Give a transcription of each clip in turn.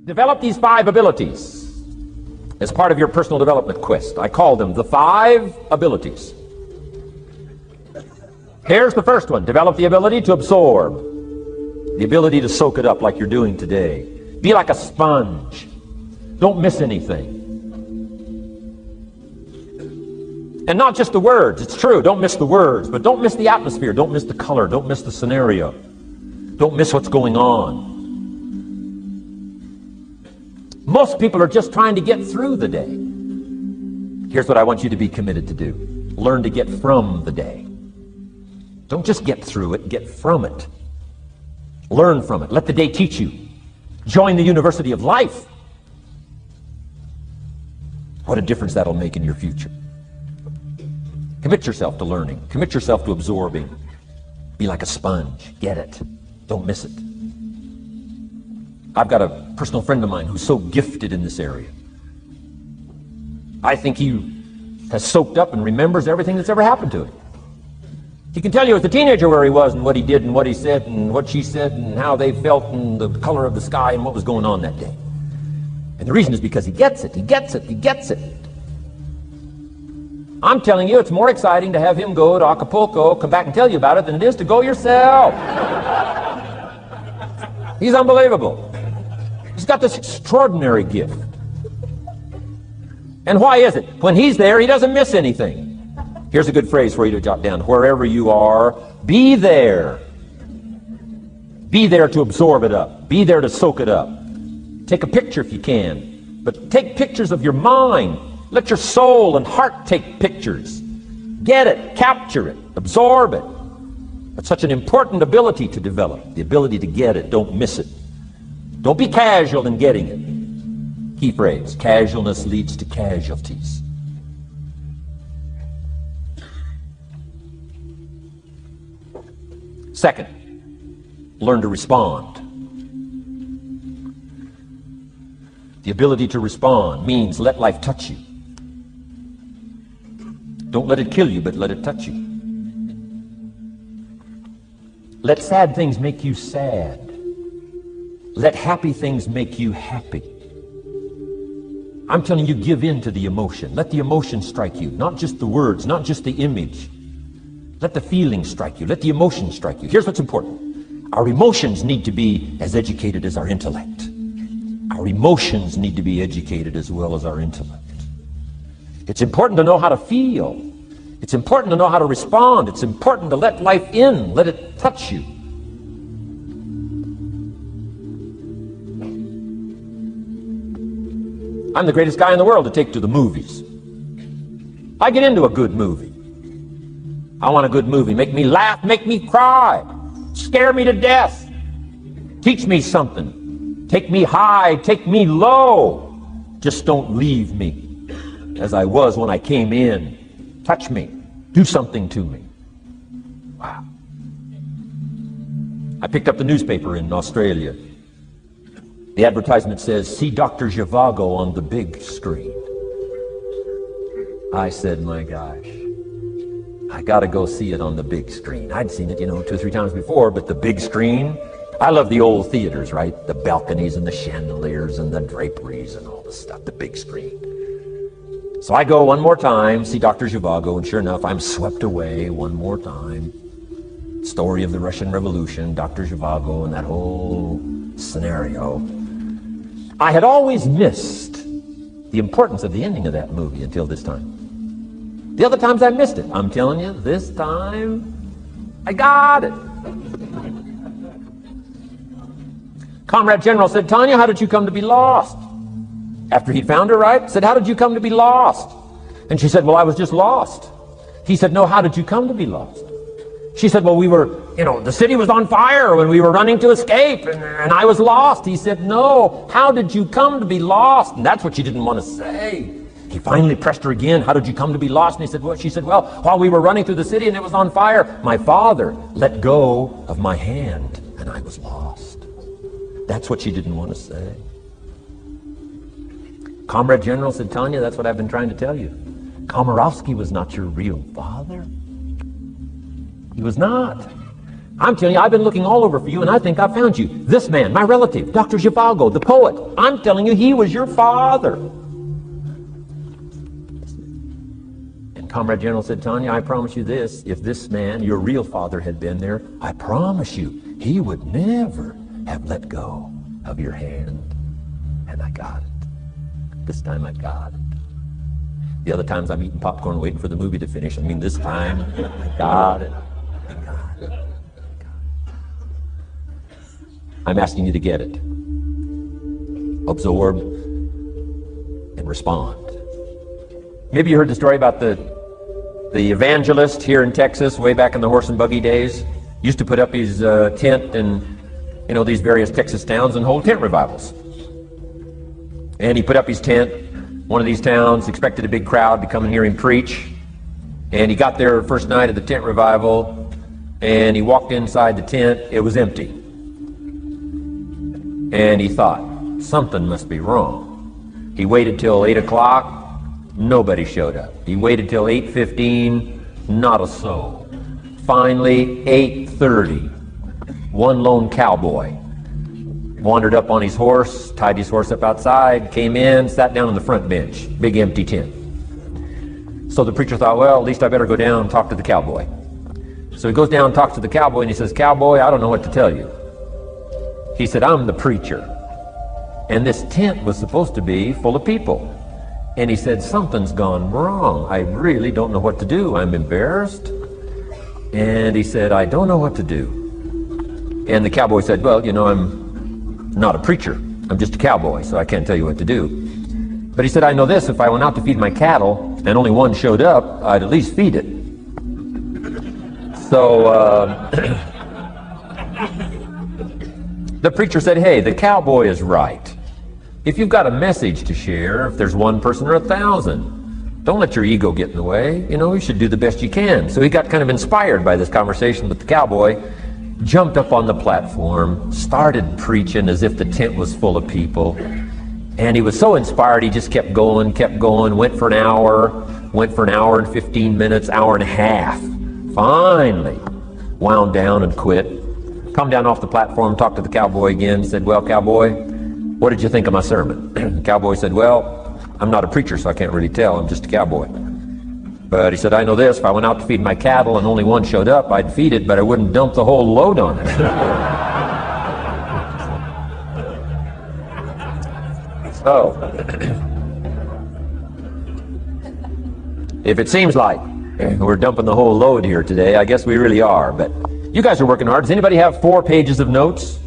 Develop these 5 abilities as part of your personal development quest. I call them the 5 abilities. Here's the first one. Develop the ability to absorb. The ability to soak it up like you're doing today. Be like a sponge. Don't miss anything. And not just the words. It's true, don't miss the words, but don't miss the atmosphere. Don't miss the color. Don't miss the scenario. Don't miss what's going on. Most people are just trying to get through the day. Here's what I want you to be committed to do. Learn to get from the day. Don't just get through it, get from it. Learn from it. Let the day teach you. Join the University of Life. What a difference that'll make in your future. Commit yourself to learning. Commit yourself to absorbing. Be like a sponge. Get it. Don't miss it. I've got a personal friend of mine who's so gifted in this area. I think he has soaked up and remembers everything that's ever happened to him. He can tell you as a teenager where he was and what he did and what he said and what she said and how they felt and the color of the sky and what was going on that day. And the reason is because he gets it. He gets it. He gets it. I'm telling you, it's more exciting to have him go to Acapulco, come back and tell you about it, than it is to go yourself. He's unbelievable. He's got this extraordinary gift. And why is it? When he's there, he doesn't miss anything. Here's a good phrase for you to jot down. Wherever you are, be there. Be there to absorb it up. Be there to soak it up. Take a picture if you can. But take pictures of your mind. Let your soul and heart take pictures. Get it, capture it, absorb it. That's such an important ability to develop. The ability to get it, don't miss it. Don't be casual in getting it. Key phrase, casualness leads to casualties. Second, learn to respond. The ability to respond means let life touch you. Don't let it kill you, but let it touch you. Let sad things make you sad. Let happy things make you happy. I'm telling you, give in to the emotion. Let the emotion strike you, not just the words, not just the image. Let the feeling strike you. Let the emotion strike you. Here's what's important. Our emotions need to be as educated as our intellect. Our emotions need to be educated as well as our intellect. It's important to know how to feel. It's important to know how to respond. It's important to let life in. Let it touch you. I'm the greatest guy in the world to take to the movies. I get into a good movie. I want a good movie. Make me laugh, make me cry, scare me to death, teach me something, take me high, take me low. Just don't leave me as I was when I came in. Touch me, do something to me. Wow. I picked up the newspaper in Australia. The advertisement says, see Dr. Zhivago on the big screen. I said, my gosh, I gotta go see it on the big screen. I'd seen it, 2 or 3 times before, but the big screen, I love the old theaters, right? The balconies and the chandeliers and the draperies and all the stuff, the big screen. So I go one more time, see Dr. Zhivago, and sure enough, I'm swept away one more time. Story of the Russian Revolution, Dr. Zhivago, and that whole scenario. I had always missed the importance of the ending of that movie until this time. The other times I missed it. I'm telling you, this time, I got it. Comrade General said, Tanya, how did you come to be lost? After he'd found her, right? Said, how did you come to be lost? And she said, well, I was just lost. He said, no, how did you come to be lost? She said, well, we were, the city was on fire when we were running to escape, and I was lost. He said, no, how did you come to be lost? And that's what she didn't want to say. He finally pressed her again, how did you come to be lost? And he said, well, she said, well, while we were running through the city and it was on fire, my father let go of my hand, and I was lost. That's what she didn't want to say. Comrade General said, Tanya, that's what I've been trying to tell you. Komorowski was not your real father. He was not. I'm telling you, I've been looking all over for you, and I think I found you. This man, my relative, Dr. Zhivago, the poet, I'm telling you, he was your father. And Comrade General said, Tanya, I promise you this, if this man, your real father, had been there, I promise you, he would never have let go of your hand. And I got it. This time I got it. The other times I'm eating popcorn waiting for the movie to finish. I mean, this time I got it. I got it. I'm asking you to get it. Absorb and respond. Maybe you heard the story about the evangelist here in Texas way back in the horse and buggy days. Used to put up his tent in these various Texas towns and hold tent revivals. And he put up his tent. One of these towns expected a big crowd to come and hear him preach. And he got there first night of the tent revival, and he walked inside the tent. It was empty. And he thought, something must be wrong. He waited till 8 o'clock. Nobody showed up. He waited till 8:15. Not a soul. Finally, 8:30. One lone cowboy wandered up on his horse, tied his horse up outside, came in, sat down on the front bench, big empty tent. So the preacher thought, well, at least I better go down and talk to the cowboy. So he goes down and talks to the cowboy, and he says, Cowboy, I don't know what to tell you. He said, I'm the preacher. And this tent was supposed to be full of people. And he said, something's gone wrong. I really don't know what to do. I'm embarrassed. And he said, I don't know what to do. And the cowboy said, well, I'm not a preacher. I'm just a cowboy, so I can't tell you what to do. But he said, I know this, if I went out to feed my cattle and only one showed up, I'd at least feed it. So the preacher said, hey, the cowboy is right. If you've got a message to share, if there's one person or 1,000, don't let your ego get in the way. You should do the best you can. So he got kind of inspired by this conversation with the cowboy, jumped up on the platform, started preaching as if the tent was full of people. And he was so inspired, he just kept going, went for an hour and 15 minutes, hour and a half. Finally, wound down and quit. Come down off the platform, talked to the cowboy again, said, well, cowboy, what did you think of my sermon? The cowboy said, well, I'm not a preacher, so I can't really tell. I'm just a cowboy. But he said, I know this, if I went out to feed my cattle and only one showed up, I'd feed it, but I wouldn't dump the whole load on it. So, if it seems like we're dumping the whole load here today, I guess we really are. But you guys are working hard. Does anybody have 4 pages of notes?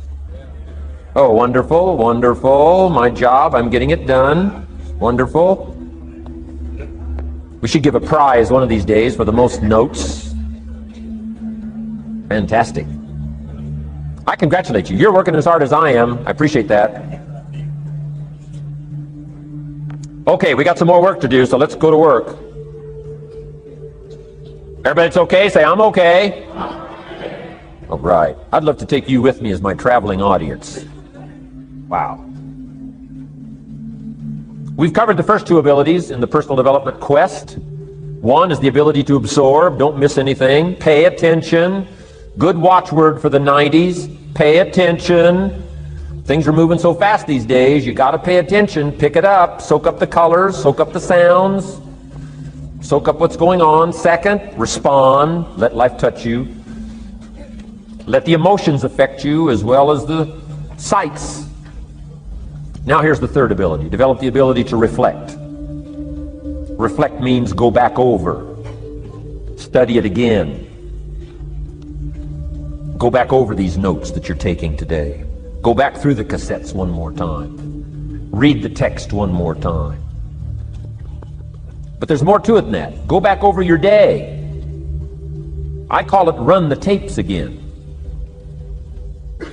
Oh, wonderful, wonderful. My job, I'm getting it done. Wonderful. We should give a prize one of these days for the most notes. Fantastic. I congratulate you. You're working as hard as I am. I appreciate that. Okay, we got some more work to do, so let's go to work. Everybody's okay? Say, I'm okay. All right. I'd love to take you with me as my traveling audience. Wow. We've covered the first 2 abilities in the personal development quest. One is the ability to absorb, don't miss anything, pay attention. Good watchword for the 90s, pay attention. Things are moving so fast these days, you got to pay attention, pick it up, soak up the colors, soak up the sounds, soak up what's going on. Second, respond, let life touch you. Let the emotions affect you as well as the sights. Now here's the third ability. Develop the ability to reflect. Reflect means go back over. Study it again. Go back over these notes that you're taking today. Go back through the cassettes one more time. Read the text one more time. But there's more to it than that. Go back over your day. I call it run the tapes again,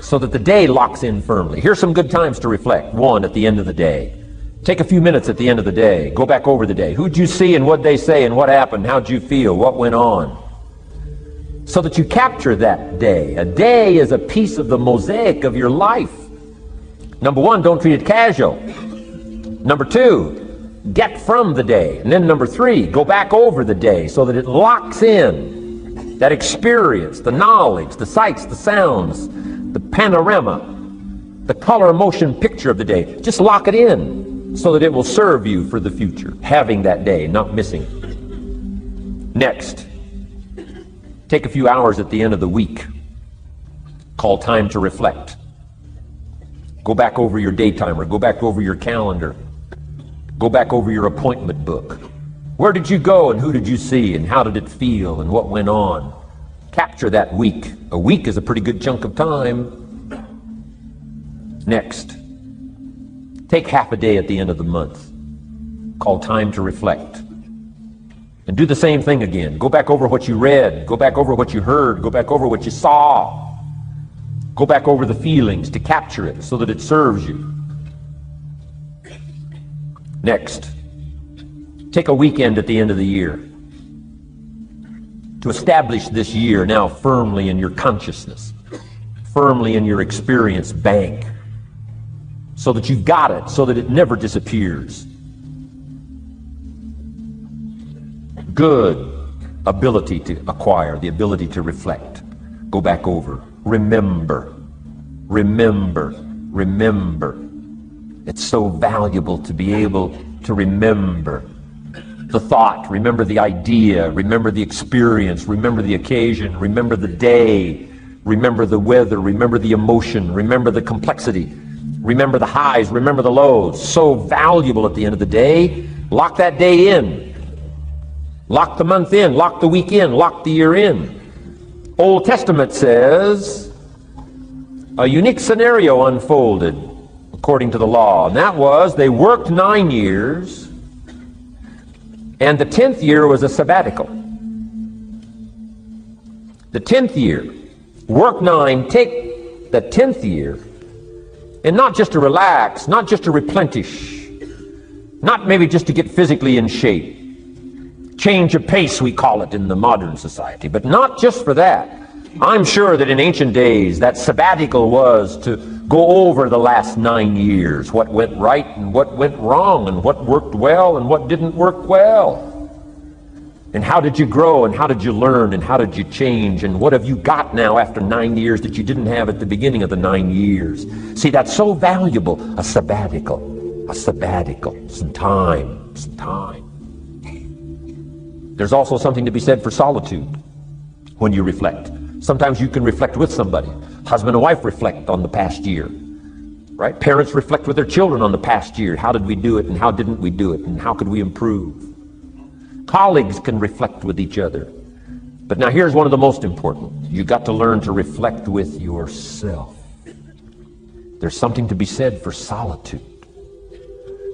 so that the day locks in firmly. Here's some good times to reflect. 1, at the end of the day. Take a few minutes at the end of the day. Go back over the day. Who'd you see and what'd they say and what happened? How'd you feel? What went on? So that you capture that day. A day is a piece of the mosaic of your life. Number 1, don't treat it casual. Number 2, get from the day. And then number 3, go back over the day so that it locks in. that experience, the knowledge, the sights, the sounds, the panorama, the color motion picture of the day. Just lock it in so that it will serve you for the future, having that day, not missing it. Next, take a few hours at the end of the week, called time to reflect. Go back over your day timer, go back over your calendar, go back over your appointment book. Where did you go and who did you see and how did it feel and what went on? Capture that week. A week is a pretty good chunk of time. Next, take half a day at the end of the month, called time to reflect. And do the same thing again. Go back over what you read, go back over what you heard, go back over what you saw. Go back over the feelings to capture it so that it serves you. Next, take a weekend at the end of the year to establish this year now firmly in your consciousness, firmly in your experience bank, so that you've got it, so that it never disappears. Good ability to acquire, the ability to reflect. Go back over. Remember, remember, remember. It's so valuable to be able to remember the thought, remember the idea, remember the experience, remember the occasion, remember the day, remember the weather, remember the emotion, remember the complexity, remember the highs, remember the lows. So valuable at the end of the day. Lock that day in. Lock the month in, lock the week in, lock the year in. Old Testament says a unique scenario unfolded according to the law, and that was they worked 9 years, and the 10th year was a sabbatical. The 10th year, work 9, take the 10th year, and not just to relax, not just to replenish, not maybe just to get physically in shape. Change of pace, we call it in the modern society, but not just for that. I'm sure that in ancient days that sabbatical was to go over the last 9 years, what went right and what went wrong, and what worked well and what didn't work well. And how did you grow, and how did you learn, and how did you change, and what have you got now after 9 years that you didn't have at the beginning of the 9 years? See, that's so valuable. A sabbatical, some time, some time. There's also something to be said for solitude when you reflect. Sometimes you can reflect with somebody. Husband and wife reflect on the past year, right? Parents reflect with their children on the past year. How did we do it, and how didn't we do it, and how could we improve? Colleagues can reflect with each other. But now here's one of the most important. You got to learn to reflect with yourself. There's something to be said for solitude.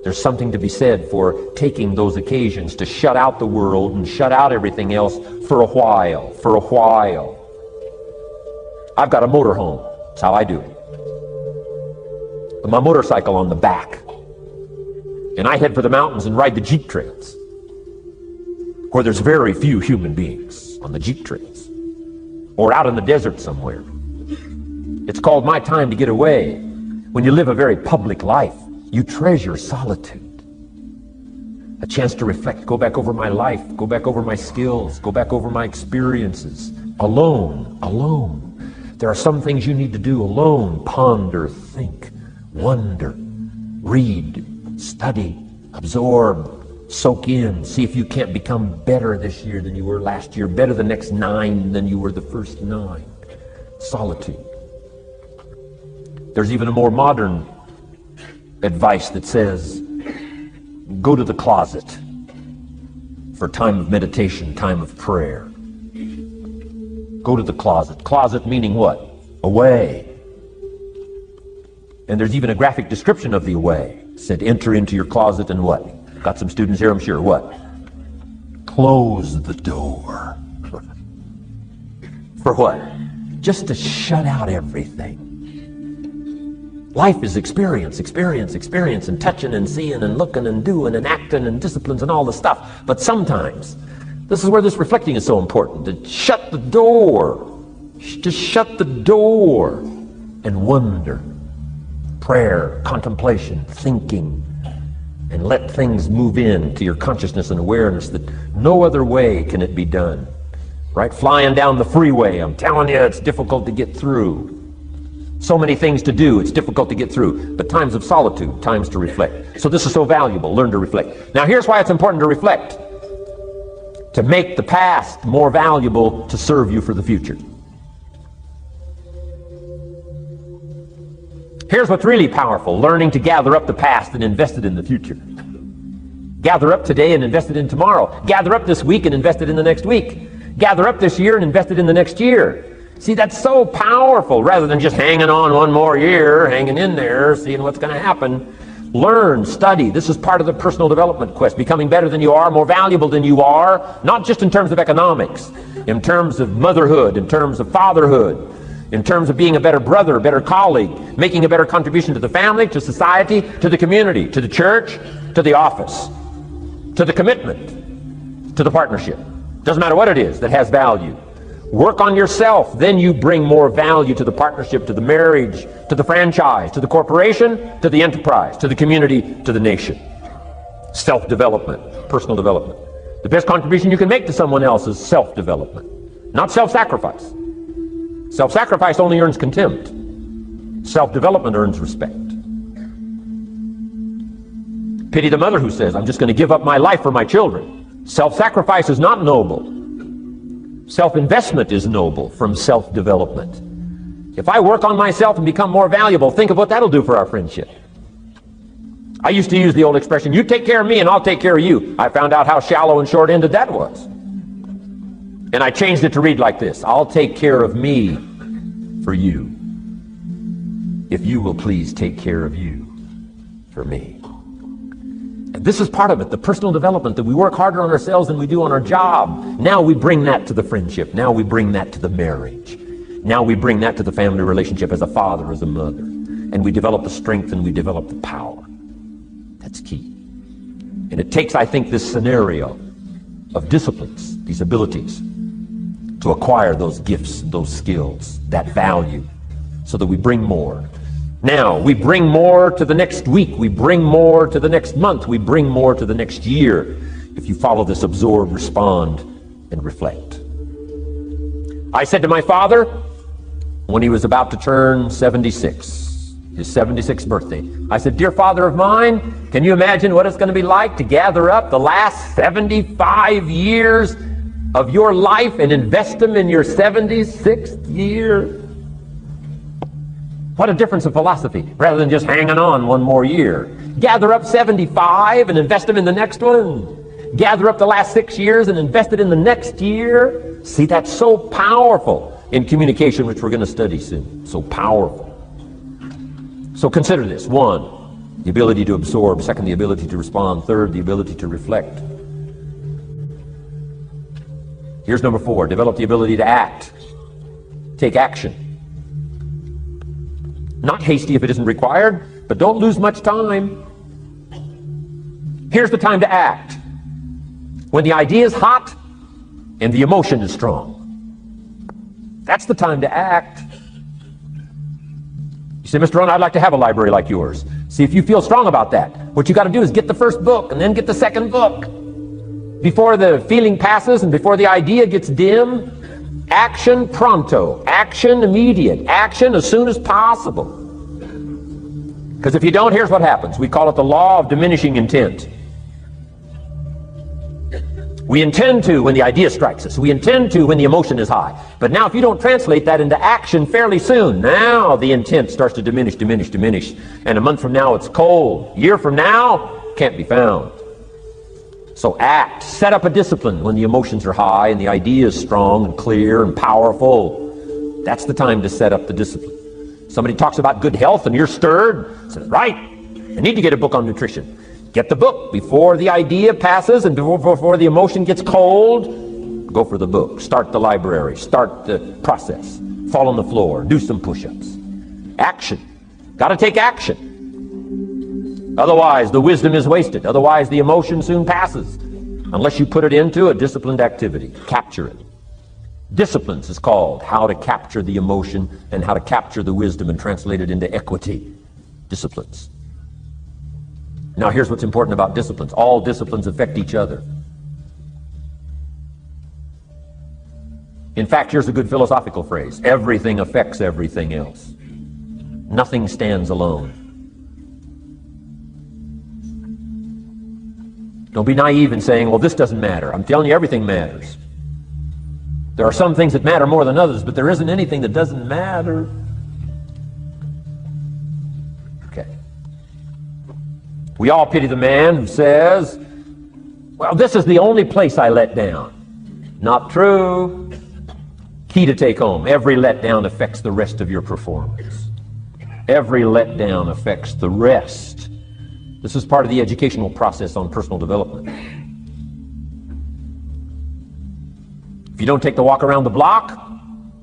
There's something to be said for taking those occasions to shut out the world and shut out everything else for a while, I've got a motorhome. That's how I do it. With my motorcycle on the back. And I head for the mountains and ride the Jeep trails, where there's very few human beings on the Jeep trails, or out in the desert somewhere. It's called my time to get away. When you live a very public life, you treasure solitude. A chance to reflect, go back over my life, go back over my skills, go back over my experiences. Alone. There are some things you need to do alone. Ponder, think, wonder, read, study, absorb, soak in. See if you can't become better this year than you were last year, better the next 9 than you were the first 9. Solitude. There's even a more modern advice that says, go to the closet for time of meditation, time of prayer. Go to the closet. Closet meaning what? Away. And there's even a graphic description of the away. It said, enter into your closet and what? Got some students here, I'm sure. What? Close the door. For what? Just to shut out everything. Life is experience, and touching and seeing and looking and doing and acting and disciplines and all the stuff. But sometimes, this is where this reflecting is so important, to shut the door. Just shut the door and wonder. Prayer, contemplation, thinking, and let things move in to your consciousness and awareness that no other way can it be done right? Flying down the freeway. I'm telling you, it's difficult to get through. So many things to do, it's difficult to get through. But times of solitude, times to reflect. So this is so valuable. Learn to reflect. Now here's why it's important to reflect. To make the past more valuable to serve you for the future. Here's what's really powerful. Learning to gather up the past and invest it in the future. Gather up today and invest it in tomorrow. Gather up this week and invest it in the next week. Gather up this year and invest it in the next year. See, that's so powerful, rather than just hanging on one more year, hanging in there, seeing what's going to happen. Learn, study. This is part of the personal development quest. Becoming better than you are, more valuable than you are, not just in terms of economics, in terms of motherhood, in terms of fatherhood, in terms of being a better brother, a better colleague, making a better contribution to the family, to society, to the community, to the church, to the office, to the commitment, to the partnership. Doesn't matter what it is that has value. Work on yourself, then you bring more value to the partnership, to the marriage, to the franchise, to the corporation, to the enterprise, to the community, to the nation. Self-development, personal development. The best contribution you can make to someone else is self-development, not self-sacrifice. Self-sacrifice only earns contempt. Self-development earns respect. Pity the mother who says, I'm just going to give up my life for my children. Self-sacrifice is not noble. Self-investment is noble from self-development. If I work on myself and become more valuable, think of what that'll do for our friendship. I used to use the old expression, you take care of me and I'll take care of you. I found out how shallow and short-ended that was. And I changed it to read like this, I'll take care of me for you, if you will please take care of you for me. And this is part of it, the personal development, that we work harder on ourselves than we do on our job. Now we bring that to the friendship. Now we bring that to the marriage. Now we bring that to the family relationship as a father, as a mother. And we develop the strength and we develop the power. That's key. And it takes, I think, this scenario of disciplines, these abilities, to acquire those gifts, those skills, that value, so that we bring more. Now, we bring more to the next week, we bring more to the next month, we bring more to the next year, if you follow this absorb, respond, and reflect. I said to my father, when he was about to turn 76, his 76th birthday, I said, dear father of mine, can you imagine what it's going to be like to gather up the last 75 years of your life and invest them in your 76th year? What a difference of philosophy, rather than just hanging on one more year. Gather up 75 and invest them in the next one. Gather up the last 6 years and invest it in the next year. See, that's so powerful in communication, which we're going to study soon. So powerful. So consider this. 1, the ability to absorb. 2, the ability to respond. 3, the ability to reflect. Here's number 4, develop the ability to act. Take action. Not hasty if it isn't required, but don't lose much time. Here's the time to act. When the idea is hot and the emotion is strong. That's the time to act. You say, Mr. Rohn, I'd like to have a library like yours. See, if you feel strong about that, what you got to do is get the first book and then get the second book. Before the feeling passes and before the idea gets dim, action pronto, action immediate, action as soon as possible. Because if you don't, here's what happens. We call it the law of diminishing intent. We intend to when the idea strikes us. We intend to when the emotion is high. But now if you don't translate that into action fairly soon, now the intent starts to diminish. And a month from now it's cold. A year from now, can't be found. So act, set up a discipline when the emotions are high and the idea is strong and clear and powerful. That's the time to set up the discipline. Somebody talks about good health and you're stirred. Say, right, I need to get a book on nutrition. Get the book before the idea passes and before the emotion gets cold. Go for the book. Start the library. Start the process. Fall on the floor. Do some push-ups. Action. Got to take action. Otherwise, the wisdom is wasted. Otherwise, the emotion soon passes. Unless you put it into a disciplined activity. Capture it. Disciplines is called how to capture the emotion and how to capture the wisdom and translate it into equity. Disciplines. Now, here's what's important about disciplines. All disciplines affect each other. In fact, here's a good philosophical phrase. Everything affects everything else. Nothing stands alone. Don't be naive in saying, well, this doesn't matter. I'm telling you, everything matters. There are some things that matter more than others, but there isn't anything that doesn't matter. Okay. We all pity the man who says, well, this is the only place I let down. Not true. Key to take home. Every letdown affects the rest of your performance. Every letdown affects the rest. This is part of the educational process on personal development. If you don't take the walk around the block,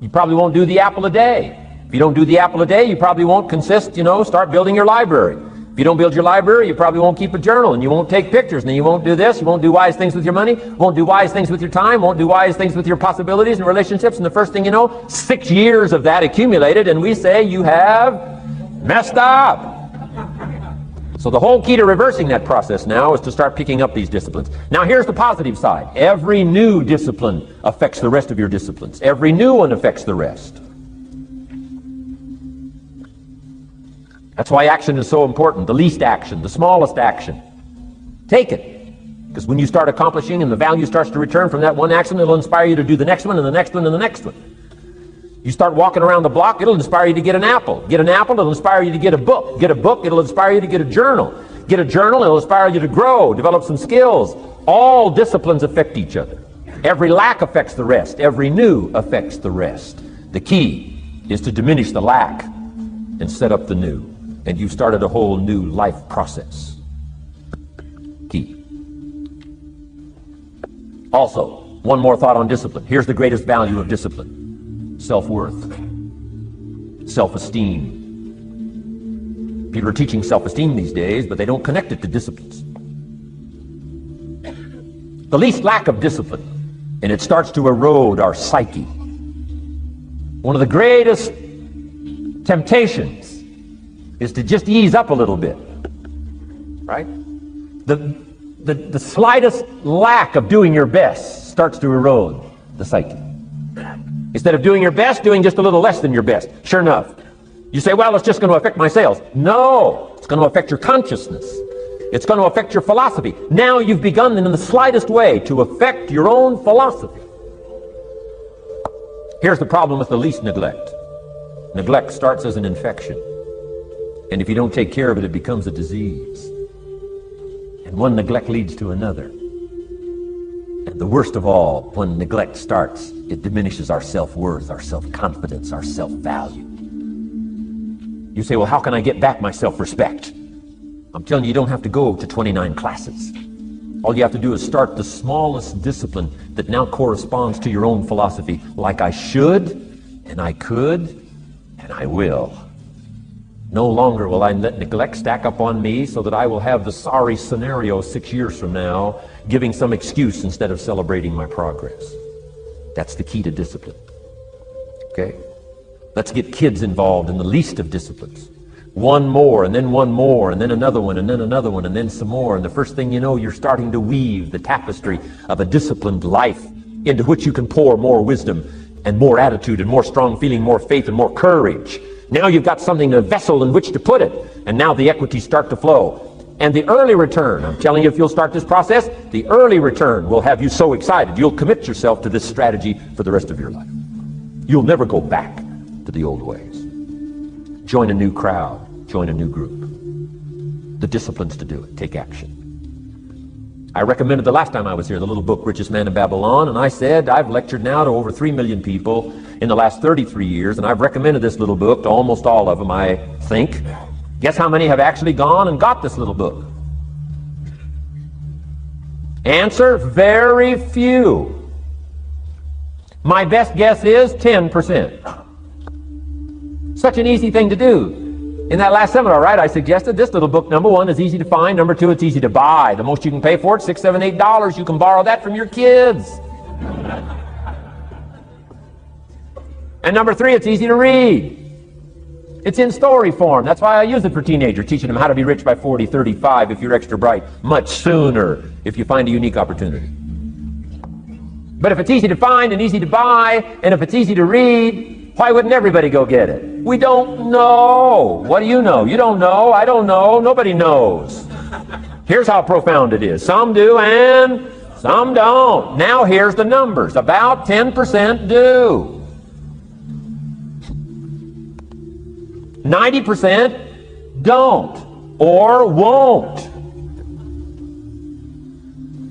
you probably won't do the apple a day. If you don't do the apple a day, you probably won't start building your library. If you don't build your library, you probably won't keep a journal, and you won't take pictures, and then you won't do this, you won't do wise things with your money, won't do wise things with your time, won't do wise things with your possibilities and relationships, and the first thing you know, 6 years of that accumulated, and we say you have messed up. So the whole key to reversing that process now is to start picking up these disciplines. Now here's the positive side. Every new discipline affects the rest of your disciplines. Every new one affects the rest. That's why action is so important. The least action, the smallest action. Take it. Because when you start accomplishing and the value starts to return from that one action, it'll inspire you to do the next one and the next one and the next one. You start walking around the block, it'll inspire you to get an apple. Get an apple, it'll inspire you to get a book. Get a book, it'll inspire you to get a journal. Get a journal, it'll inspire you to grow, develop some skills. All disciplines affect each other. Every lack affects the rest. Every new affects the rest. The key is to diminish the lack and set up the new. And you've started a whole new life process. Key. Also, one more thought on discipline. Here's the greatest value of discipline. Self-worth. Self-esteem. People are teaching self-esteem these days, but they don't connect it to disciplines. The least lack of discipline, and it starts to erode our psyche. One of the greatest temptations is to just ease up a little bit, right? The slightest lack of doing your best starts to erode the psyche. Instead of doing your best, doing just a little less than your best. Sure enough, you say, well, it's just going to affect my sales. No, it's going to affect your consciousness. It's going to affect your philosophy. Now you've begun in the slightest way to affect your own philosophy. Here's the problem with the least neglect. Neglect starts as an infection. And if you don't take care of it, it becomes a disease. And one neglect leads to another. And the worst of all, when neglect starts, it diminishes our self-worth, our self-confidence, our self-value. You say, well, how can I get back my self-respect? I'm telling you, you don't have to go to 29 classes. All you have to do is start the smallest discipline that now corresponds to your own philosophy, like I should, and I could, and I will. No longer will I let neglect stack up on me so that I will have the sorry scenario 6 years from now, giving some excuse instead of celebrating my progress. That's the key to discipline. Okay? Let's get kids involved in the least of disciplines. One more, and then one more, and then another one, and then another one, and then some more. And the first thing you know, you're starting to weave the tapestry of a disciplined life into which you can pour more wisdom and more attitude and more strong feeling, more faith and more courage. Now you've got something, a vessel in which to put it, and now the equities start to flow. And the early return, I'm telling you, if you'll start this process, the early return will have you so excited, you'll commit yourself to this strategy for the rest of your life. You'll never go back to the old ways. Join a new crowd, join a new group. The disciplines to do it, take action. I recommended the last time I was here, the little book, Richest Man in Babylon, and I said I've lectured now to over 3 million people in the last 33 years, and I've recommended this little book to almost all of them, I think. Guess how many have actually gone and got this little book? Answer, very few. My best guess is 10%. Such an easy thing to do. In that last seminar, right, I suggested this little book, number one, is easy to find. Number two, it's easy to buy. The most you can pay for it, $6, $7, $8. You can borrow that from your kids. And number three, it's easy to read. It's in story form. That's why I use it for teenagers, teaching them how to be rich by 40, 35 if you're extra bright, much sooner if you find a unique opportunity. But if it's easy to find and easy to buy, and if it's easy to read, why wouldn't everybody go get it? We don't know. What do you know? You don't know. I don't know. Nobody knows. Here's how profound it is. Some do and some don't. Now here's the numbers. About 10% do. 90% don't or won't.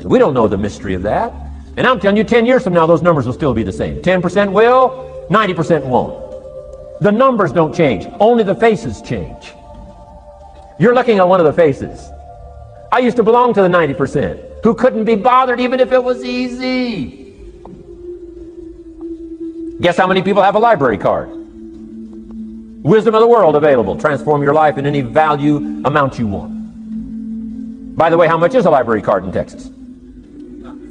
We don't know the mystery of that. And I'm telling you, 10 years from now, those numbers will still be the same. 10% will, 90% won't. The numbers don't change. Only the faces change. You're looking at one of the faces. I used to belong to the 90% who couldn't be bothered even if it was easy. Guess how many people have a library card? Wisdom of the world available. Transform your life in any value amount you want. By the way, how much is a library card in Texas?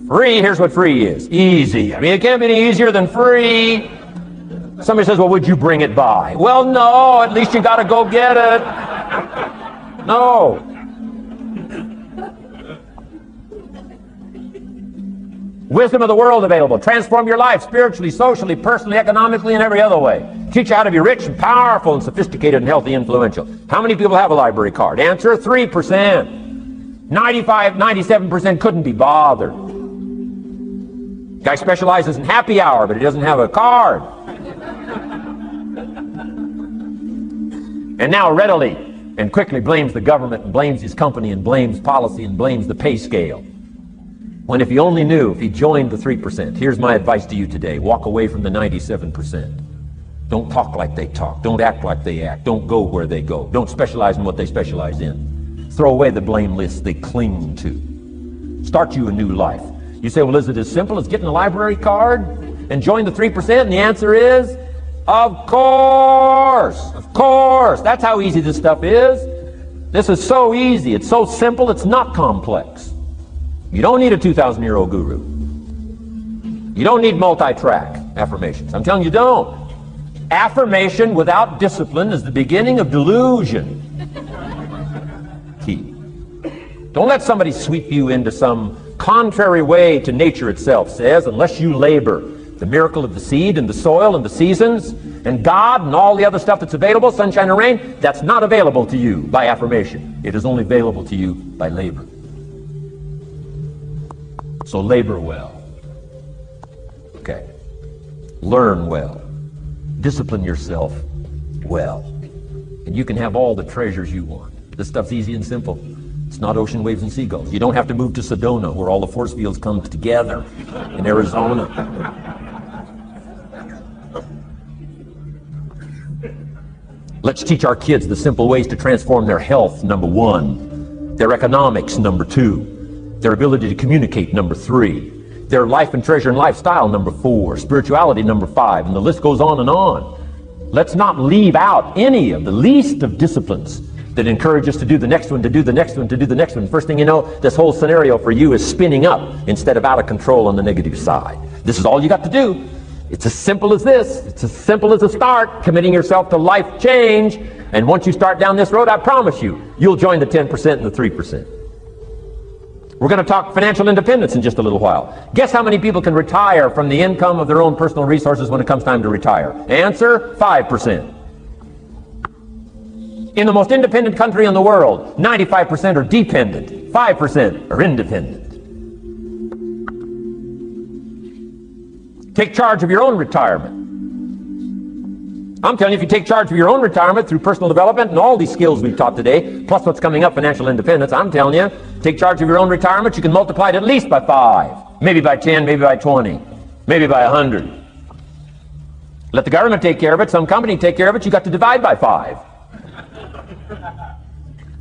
Free. Here's what free is. Easy. I mean, it can't be any easier than free. Somebody says, well, would you bring it by? Well, no. At least you got to go get it. No. Wisdom of the world available. Transform your life spiritually, socially, personally, economically, and every other way. Teach you how to be rich and powerful and sophisticated and healthy, influential. How many people have a library card? Answer, 3%. 95, 97% couldn't be bothered. Guy specializes in happy hour, but he doesn't have a card. And now readily and quickly blames the government and blames his company and blames policy and blames the pay scale. When if he only knew, if he joined the 3%, here's my advice to you today. Walk away from the 97%. Don't talk like they talk. Don't act like they act. Don't go where they go. Don't specialize in what they specialize in. Throw away the blame lists they cling to. Start you a new life. You say, well, is it as simple as getting a library card and join the 3%? And the answer is, of course. Of course. That's how easy this stuff is. This is so easy. It's so simple. It's not complex. You don't need a 2,000-year-old guru. You don't need multi-track affirmations. I'm telling you, don't. Affirmation without discipline is the beginning of delusion. Key. Don't let somebody sweep you into some contrary way to nature itself says, unless you labor. The miracle of the seed and the soil and the seasons and God and all the other stuff that's available, sunshine and rain, that's not available to you by affirmation. It is only available to you by labor. So labor well. Okay. Learn well. Discipline yourself well. And you can have all the treasures you want. This stuff's easy and simple. It's not ocean waves and seagulls. You don't have to move to Sedona where all the force fields come together in Arizona. Let's teach our kids the simple ways to transform their health, number 1. Their economics, number 2. Their ability to communicate, number 3. Their life and treasure and lifestyle, number 4. Spirituality, number 5. And the list goes on and on. Let's not leave out any of the least of disciplines that encourage us to do the next one, to do the next one, to do the next one. First thing you know, this whole scenario for you is spinning up instead of out of control on the negative side. This is all you got to do. It's as simple as this. It's as simple as a start, committing yourself to life change. And once you start down this road, I promise you, you'll join the 10% and the 3%. We're going to talk financial independence in just a little while. Guess how many people can retire from the income of their own personal resources when it comes time to retire? Answer, 5%. In the most independent country in the world, 95% are dependent, 5% are independent. Take charge of your own retirement. I'm telling you, if you take charge of your own retirement through personal development and all these skills we've taught today, plus what's coming up, financial independence, I'm telling you, take charge of your own retirement, you can multiply it at least by 5, maybe by 10, maybe by 20, maybe by 100. Let the government take care of it, some company take care of it, you got to divide by 5.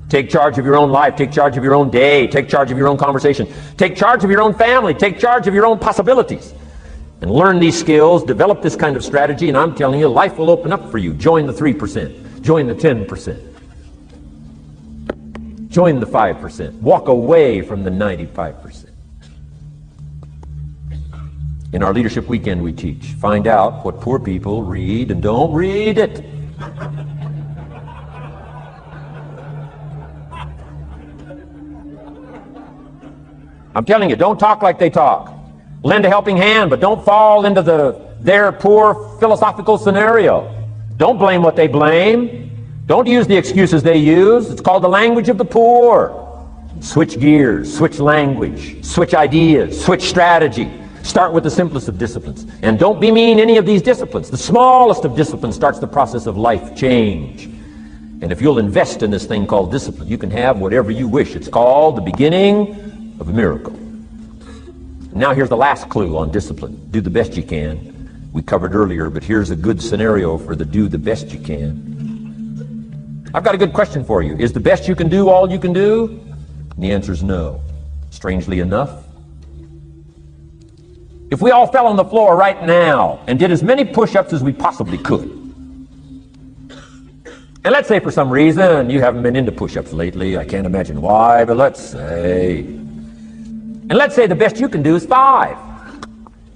Take charge of your own life, take charge of your own day, take charge of your own conversation, take charge of your own family, take charge of your own possibilities. And learn these skills, develop this kind of strategy, and I'm telling you, life will open up for you. Join the 3%, join the 10%, join the 5%, walk away from the 95%. In our Leadership Weekend we teach, find out what poor people read and don't read it. I'm telling you, don't talk like they talk. Lend a helping hand, but don't fall into their poor philosophical scenario. Don't blame what they blame. Don't use the excuses they use. It's called the language of the poor. Switch gears, switch language, switch ideas, switch strategy. Start with the simplest of disciplines. And don't bemean any of these disciplines. The smallest of disciplines starts the process of life change. And if you'll invest in this thing called discipline, you can have whatever you wish. It's called the beginning of a miracle. Now here's the last clue on discipline. Do the best you can. We covered earlier, but here's a good scenario for the do the best you can. I've got a good question for you. Is the best you can do all you can do? And the answer is no. Strangely enough, if we all fell on the floor right now and did as many push-ups as we possibly could, and let's say for some reason you haven't been into push-ups lately, I can't imagine why, but let's say the best you can do is 5.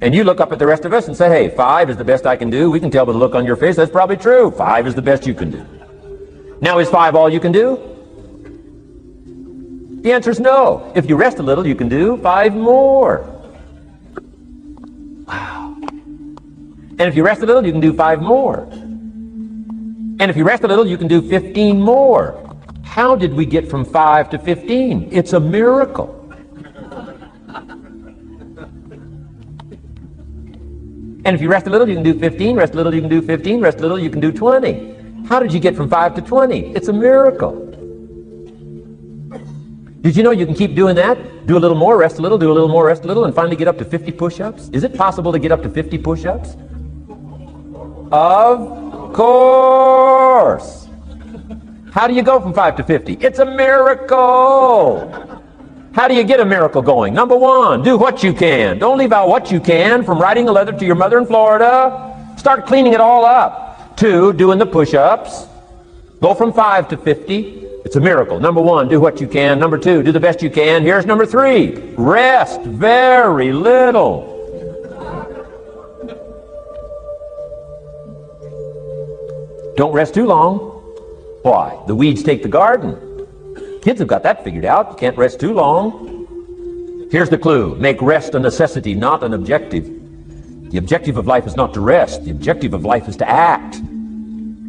And you look up at the rest of us and say, hey, 5 is the best I can do. We can tell by the look on your face that's probably true. 5 is the best you can do. Now, is 5 all you can do? The answer is no. If you rest a little, you can do 5 more. Wow. And if you rest a little, you can do 5 more. And if you rest a little, you can do 15 more. How did we get from 5 to 15? It's a miracle. And if you rest a little, you can do 15, rest a little, you can do 15, rest a little, you can do 20. How did you get from 5 to 20? It's a miracle. Did you know you can keep doing that? Do a little more, rest a little, do a little more, rest a little, and finally get up to 50 push-ups? Is it possible to get up to 50 push-ups? Of course. How do you go from 5 to 50? It's a miracle. How do you get a miracle going? Number 1, do what you can. Don't leave out what you can, from writing a letter to your mother in Florida. Start cleaning it all up. 2, doing the push-ups. Go from 5 to 50. It's a miracle. Number 1, do what you can. Number 2, do the best you can. Here's number 3, rest very little. Don't rest too long. Why? The weeds take the garden. Kids have got that figured out. You can't rest too long. Here's the clue. Make rest a necessity, not an objective. The objective of life is not to rest. The objective of life is to act.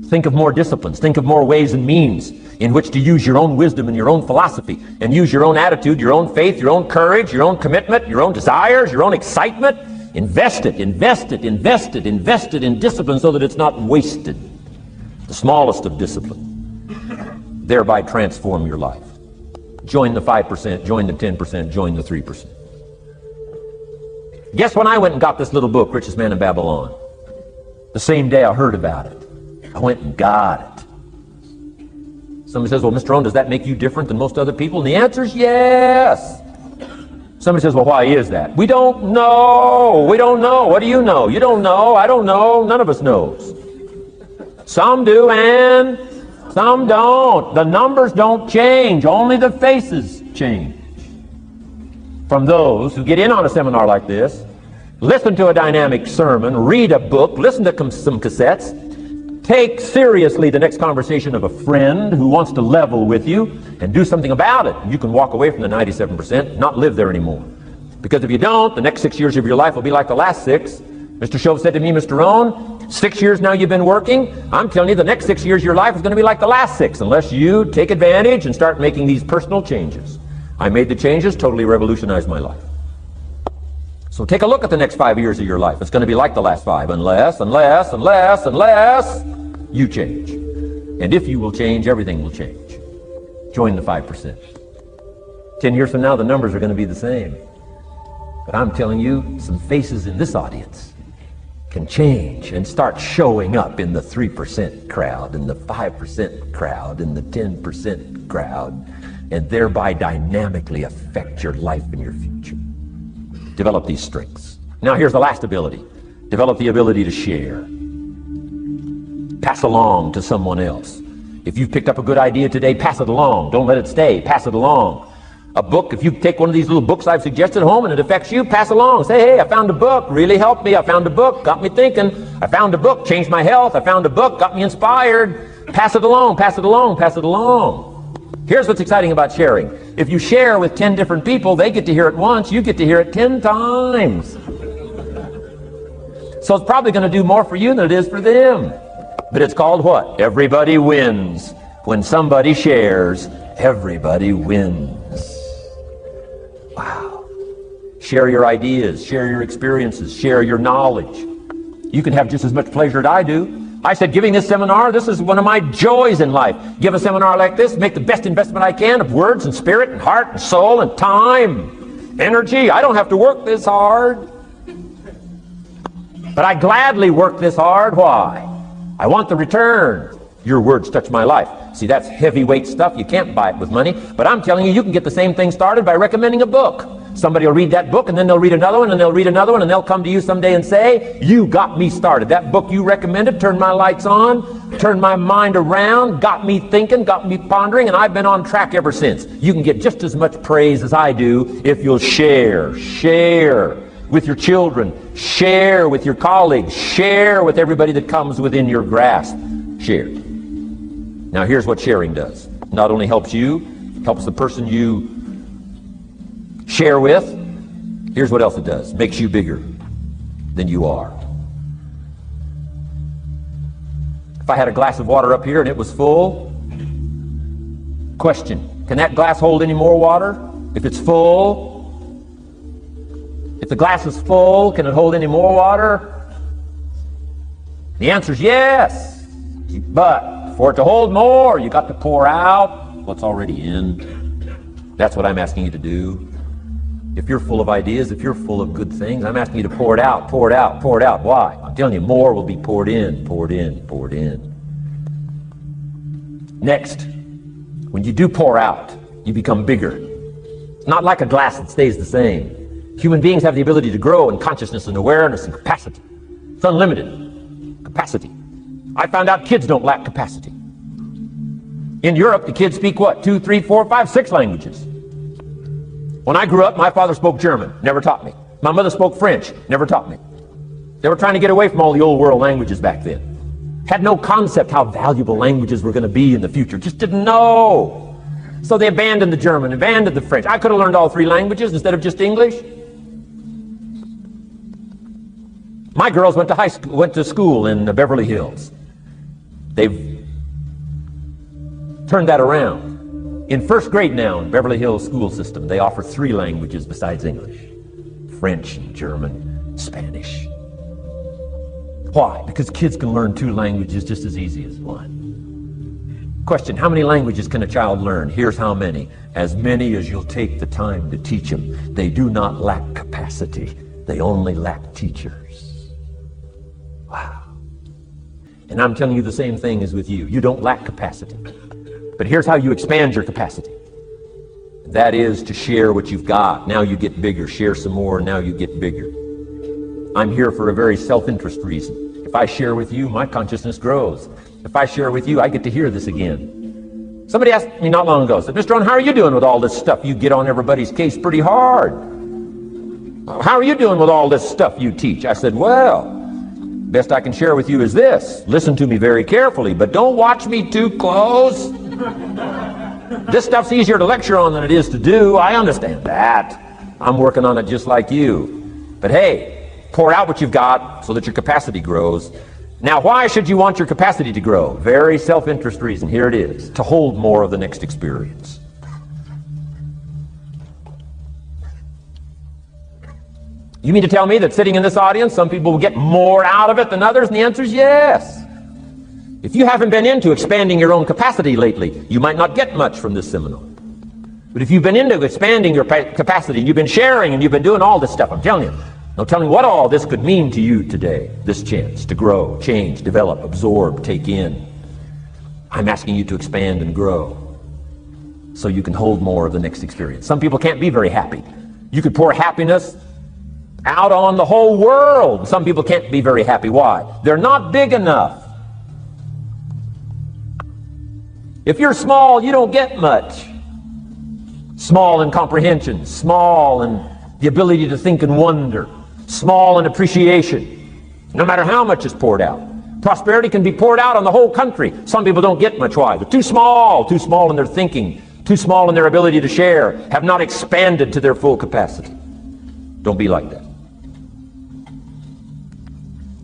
Think of more disciplines. Think of more ways and means in which to use your own wisdom and your own philosophy, and use your own attitude, your own faith, your own courage, your own commitment, your own desires, your own excitement. Invest it, invest it, invest it, invest it in discipline so that it's not wasted. The smallest of discipline. Thereby transform your life. Join the 5%, join the 10%, join the 3%. Guess when I went and got this little book, Richest Man in Babylon? The same day I heard about it. I went and got it. Somebody says, well, Mr. Rohn, does that make you different than most other people? And the answer is yes. Somebody says, well, why is that? We don't know. We don't know. What do you know? You don't know. I don't know. None of us knows. Some do and some don't. The numbers don't change. Only the faces change. From those who get in on a seminar like this, listen to a dynamic sermon, read a book, listen to some cassettes, take seriously the next conversation of a friend who wants to level with you, and do something about it. You can walk away from the 97%, not live there anymore. Because if you don't, the next 6 years of your life will be like the last 6. Mr. Shove said to me, Mr. Rohn, 6 years now you've been working. I'm telling you, the next 6 years of your life is going to be like the last 6, unless you take advantage and start making these personal changes. I made the changes, totally revolutionized my life. So take a look at the next 5 years of your life. It's going to be like the last 5, unless you change. And if you will change, everything will change. Join the 5%. 10 years from now, the numbers are going to be the same. But I'm telling you, some faces in this audience can change and start showing up in the 3% crowd, in the 5% crowd, in the 10% crowd, and thereby dynamically affect your life and your future. Develop these strengths. Now here's the last ability. Develop the ability to share. Pass along to someone else. If you've picked up a good idea today, pass it along. Don't let it stay. Pass it along. A book, if you take one of these little books I've suggested home and it affects you, pass along. Say, hey, I found a book, really helped me. I found a book, got me thinking. I found a book, changed my health. I found a book, got me inspired. Pass it along, pass it along, pass it along. Here's what's exciting about sharing. If you share with 10 different people, they get to hear it once, you get to hear it 10 times. So it's probably going to do more for you than it is for them. But it's called what? Everybody wins. When somebody shares, everybody wins. Wow. Share your ideas, share your experiences, share your knowledge. You can have just as much pleasure as I do. I said, giving this seminar, this is one of my joys in life. Give a seminar like this, make the best investment I can of words and spirit and heart and soul and time, energy. I don't have to work this hard. But I gladly work this hard. Why? I want the return. Your words touch my life. See, that's heavyweight stuff. You can't buy it with money. But I'm telling you, you can get the same thing started by recommending a book. Somebody will read that book, and then they'll read another one, and they'll read another one, and they'll come to you someday and say, you got me started. That book you recommended turned my lights on, turned my mind around, got me thinking, got me pondering, and I've been on track ever since. You can get just as much praise as I do if you'll share with your children, share with your colleagues, share with everybody that comes within your grasp. Share. Now here's what sharing does. Not only helps you, helps the person you share with. Here's what else it does. Makes you bigger than you are. If I had a glass of water up here and it was full, question, can that glass hold any more water? If it's full, if the glass is full, can it hold any more water? The answer is yes. But for it to hold more, you got to pour out what's already in. That's what I'm asking you to do. If you're full of ideas, if you're full of good things, I'm asking you to pour it out, pour it out, pour it out. Why? I'm telling you, more will be poured in, poured in, poured in. Next, when you do pour out, you become bigger. It's not like a glass that stays the same. Human beings have the ability to grow in consciousness and awareness and capacity. It's unlimited capacity. I found out kids don't lack capacity. In Europe, the kids speak what? 2, 3, 4, 5, 6 languages. When I grew up, my father spoke German, never taught me. My mother spoke French, never taught me. They were trying to get away from all the old world languages back then. Had no concept how valuable languages were going to be in the future. Just didn't know. So they abandoned the German, abandoned the French. I could have learned all 3 languages instead of just English. My girls went to school in Beverly Hills. They've turned that around. In first grade now, in Beverly Hills school system, they offer 3 languages besides English. French and German, Spanish. Why? Because kids can learn 2 languages just as easy as 1. Question, how many languages can a child learn? Here's how many. As many as you'll take the time to teach them. They do not lack capacity. They only lack teachers. Wow. And I'm telling you the same thing is with you. You don't lack capacity. But here's how you expand your capacity. That is to share what you've got. Now you get bigger. Share some more, now you get bigger. I'm here for a very self-interest reason. If I share with you, my consciousness grows. If I share with you, I get to hear this again. Somebody asked me not long ago, said, Mr. Rohn, how are you doing with all this stuff? You get on everybody's case pretty hard. How are you doing with all this stuff you teach? I said, well, best I can share with you is this. Listen to me very carefully, but don't watch me too close. This stuff's easier to lecture on than it is to do. I understand that. I'm working on it just like you. But hey, pour out what you've got so that your capacity grows. Now, why should you want your capacity to grow? Very self-interest reason. Here it is. To hold more of the next experience. You mean to tell me that sitting in this audience, some people will get more out of it than others? And the answer is yes. If you haven't been into expanding your own capacity lately, you might not get much from this seminar. But if you've been into expanding your capacity, you've been sharing, and you've been doing all this stuff, I'm telling you, no telling what all this could mean to you today, this chance to grow, change, develop, absorb, take in. I'm asking you to expand and grow so you can hold more of the next experience. Some people can't be very happy. You could pour happiness out on the whole world. Some people can't be very happy. Why? They're not big enough. If you're small, you don't get much. Small in comprehension, small in the ability to think and wonder, small in appreciation, no matter how much is poured out. Prosperity can be poured out on the whole country. Some people don't get much. Why? They're too small in their thinking, too small in their ability to share, have not expanded to their full capacity. Don't be like that.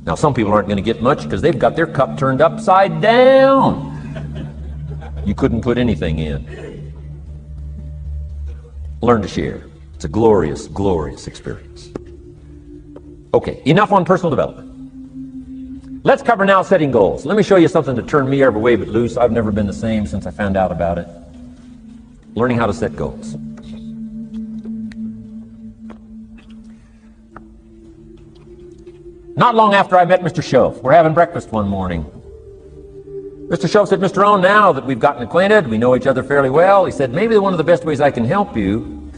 Now, some people aren't going to get much because they've got their cup turned upside down. You couldn't put anything in. Learn to share. It's a glorious, glorious experience. Okay, enough on personal development. Let's cover now setting goals. Let me show you something that turned me every way but loose. I've never been the same since I found out about it. Learning how to set goals. Not long after I met Mr. Shove, we're having breakfast one morning. Mr. Shove said, Mr. Rohn, now that we've gotten acquainted, we know each other fairly well, he said, maybe one of the best ways I can help you,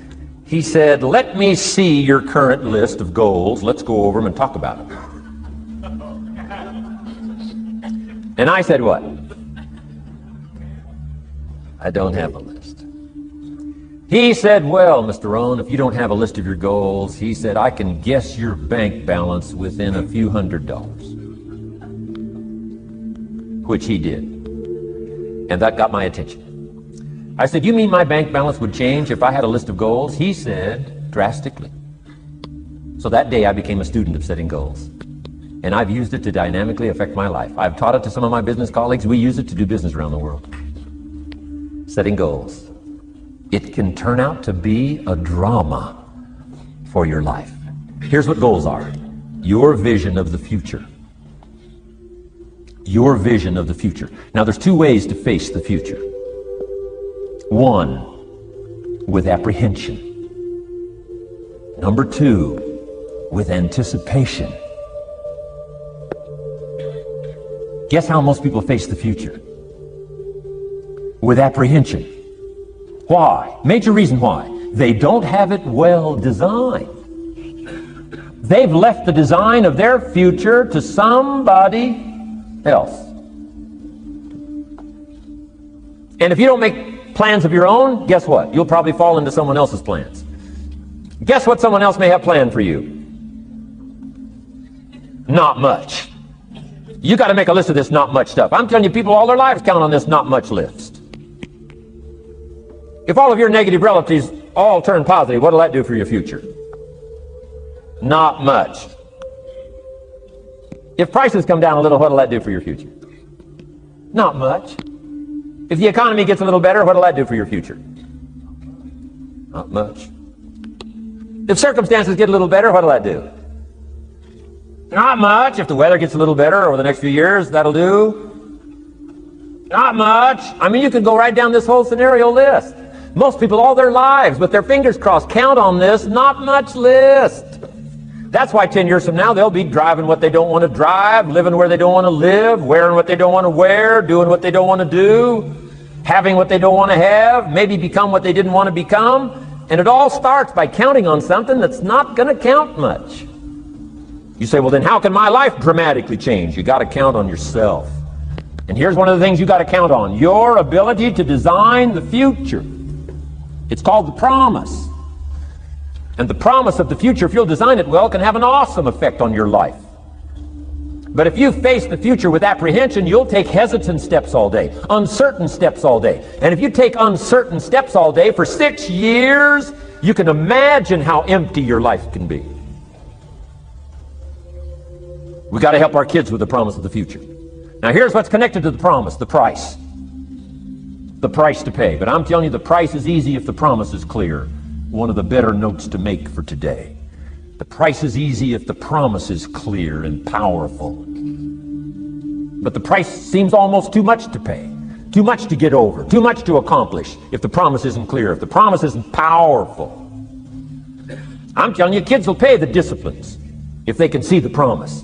he said, let me see your current list of goals. Let's go over them and talk about them. And I said, what? I don't have a list. He said, well, Mr. Rohn, if you don't have a list of your goals, he said, I can guess your bank balance within a few $100s. Which he did. And that got my attention. I said, you mean my bank balance would change if I had a list of goals? He said, drastically. So that day I became a student of setting goals. And I've used it to dynamically affect my life. I've taught it to some of my business colleagues. We use it to do business around the world. Setting goals. It can turn out to be a drama for your life. Here's what goals are. Your vision of the future. Your vision of the future. Now there's two ways to face the future. One, with apprehension. Number two, with anticipation. Guess how most people face the future? With apprehension. Why? Major reason why. They don't have it well designed. They've left the design of their future to somebody else. And if you don't make plans of your own, guess what? You'll probably fall into someone else's plans. Guess what someone else may have planned for you? Not much. You got to make a list of this not much stuff. I'm telling you, people all their lives count on this not much list. If all of your negative relatives all turn positive, what will that do for your future? Not much. If prices come down a little, what will that do for your future? Not much. If the economy gets a little better, what will that do for your future? Not much. If circumstances get a little better, what will that do? Not much. If the weather gets a little better over the next few years, that'll do. Not much. I mean, you can go right down this whole scenario list. Most people all their lives, with their fingers crossed, count on this not much list. That's why 10 years from now, they'll be driving what they don't want to drive, living where they don't want to live, wearing what they don't want to wear, doing what they don't want to do, having what they don't want to have, maybe become what they didn't want to become. And it all starts by counting on something that's not going to count much. You say, well, then how can my life dramatically change? You got to count on yourself. And here's one of the things you got to count on. Your ability to design the future. It's called the promise. And the promise of the future, if you'll design it well, can have an awesome effect on your life. But if you face the future with apprehension, you'll take hesitant steps all day, uncertain steps all day. And if you take uncertain steps all day for 6 years, you can imagine how empty your life can be. We've got to help our kids with the promise of the future. Now here's what's connected to the promise, the price. The price to pay. But I'm telling you, the price is easy if the promise is clear. One of the better notes to make for today. The price is easy if the promise is clear and powerful. But the price seems almost too much to pay. Too much to get over. Too much to accomplish if the promise isn't clear, if the promise isn't powerful. I'm telling you, kids will pay the disciplines if they can see the promise.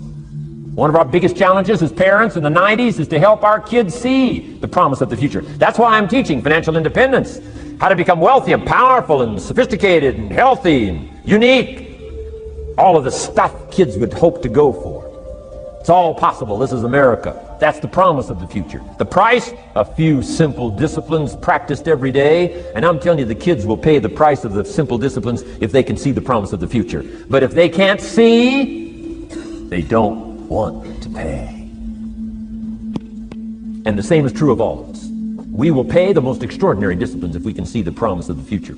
One of our biggest challenges as parents in the 90s is to help our kids see the promise of the future. That's why I'm teaching financial independence, how to become wealthy and powerful and sophisticated and healthy and unique. All of the stuff kids would hope to go for. It's all possible. This is America. That's the promise of the future. The price, a few simple disciplines practiced every day. And I'm telling you, the kids will pay the price of the simple disciplines if they can see the promise of the future. But if they can't see, they don't want to pay. And the same is true of all of us. We will pay the most extraordinary disciplines if we can see the promise of the future,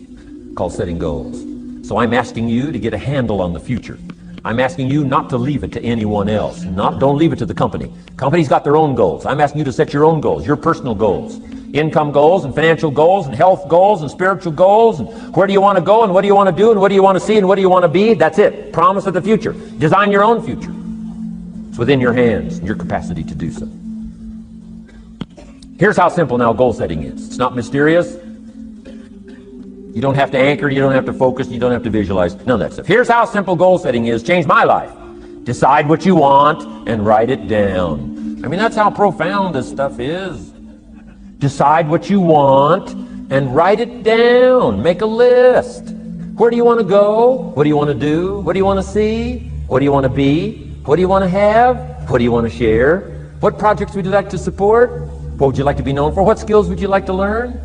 called setting goals. So I'm asking you to get a handle on the future. I'm asking you not to leave it to anyone else. Don't leave it to the company. Company's got their own goals. I'm asking you to set your own goals, your personal goals. Income goals and financial goals and health goals and spiritual goals. And where do you want to go and what do you want to do and what do you want to see and what do you want to be? That's it. Promise of the future. Design your own future. It's within your hands and your capacity to do so. Here's how simple now goal setting is. It's not mysterious. You don't have to anchor, you don't have to focus, you don't have to visualize, none of that stuff. Here's how simple goal setting is. Changed my life. Decide what you want and write it down. I mean, that's how profound this stuff is. Decide what you want and write it down. Make a list. Where do you want to go? What do you want to do? What do you want to see? What do you want to be? What do you want to have? What do you want to share? What projects would you like to support? What would you like to be known for? What skills would you like to learn?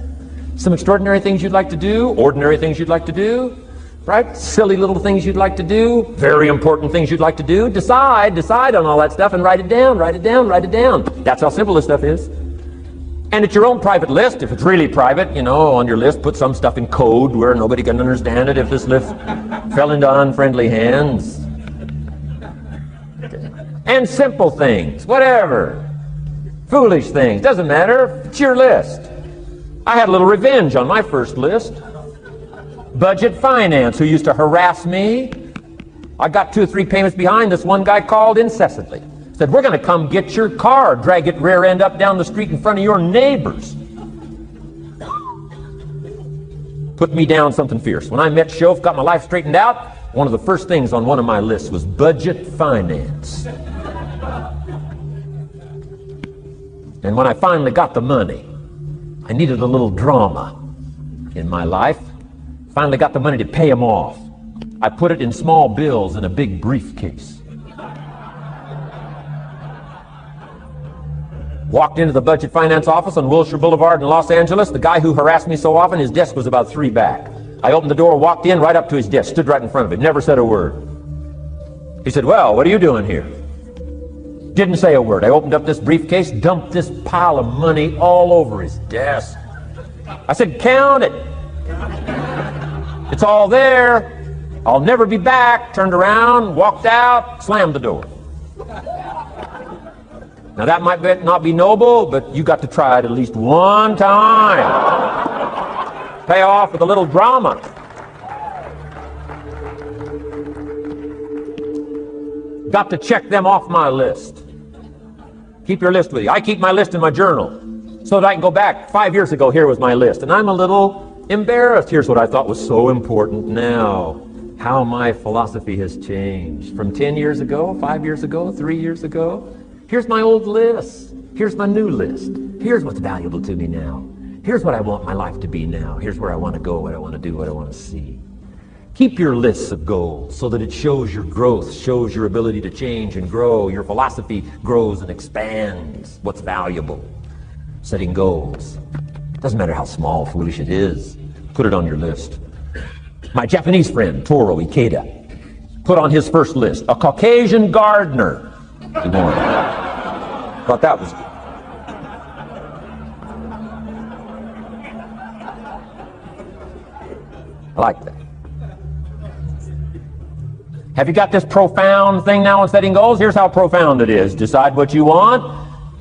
Some extraordinary things you'd like to do, ordinary things you'd like to do, right? Silly little things you'd like to do, very important things you'd like to do. Decide on all that stuff and write it down, write it down, write it down. That's how simple this stuff is. And it's your own private list. If it's really private, you know, on your list, put some stuff in code where nobody can understand it if this list fell into unfriendly hands. And simple things, whatever. Foolish things, doesn't matter. It's your list. I had a little revenge on my first list. Budget finance, who used to harass me. I got 2 or 3 payments behind. This one guy called incessantly. Said, we're going to come get your car, drag it rear end up down the street in front of your neighbors. Put me down something fierce. When I met Shof, got my life straightened out, one of the first things on one of my lists was budget finance. And when I finally got the money, I needed a little drama in my life. Finally got the money to pay him off. I put it in small bills in a big briefcase. Walked into the budget finance office on Wilshire Boulevard in Los Angeles. The guy who harassed me so often, his desk was about 3 back. I opened the door, walked in, right up to his desk, stood right in front of him, never said a word. He said, well, what are you doing here? Didn't say a word. I opened up this briefcase, dumped this pile of money all over his desk. I said, count it. It's all there. I'll never be back. Turned around, walked out, slammed the door. Now that might not be noble, but you got to try it at least one time. Pay off with a little drama. Got to check them off my list. Keep your list with you. I keep my list in my journal so that I can go back 5 years ago. Here was my list. And I'm a little embarrassed. Here's what I thought was so important now. How my philosophy has changed. From 10 years ago, 5 years ago, 3 years ago. Here's my old list. Here's my new list. Here's what's valuable to me now. Here's what I want my life to be now. Here's where I want to go, what I want to do, what I want to see. Keep your lists of goals so that it shows your growth, shows your ability to change and grow. Your philosophy grows and expands what's valuable. Setting goals. Doesn't matter how small, foolish it is. Put it on your list. My Japanese friend, Toro Ikeda, put on his first list, a Caucasian gardener. He wanted. Thought that was good. I like that. Have you got this profound thing now on setting goals? Here's how profound it is. Decide what you want,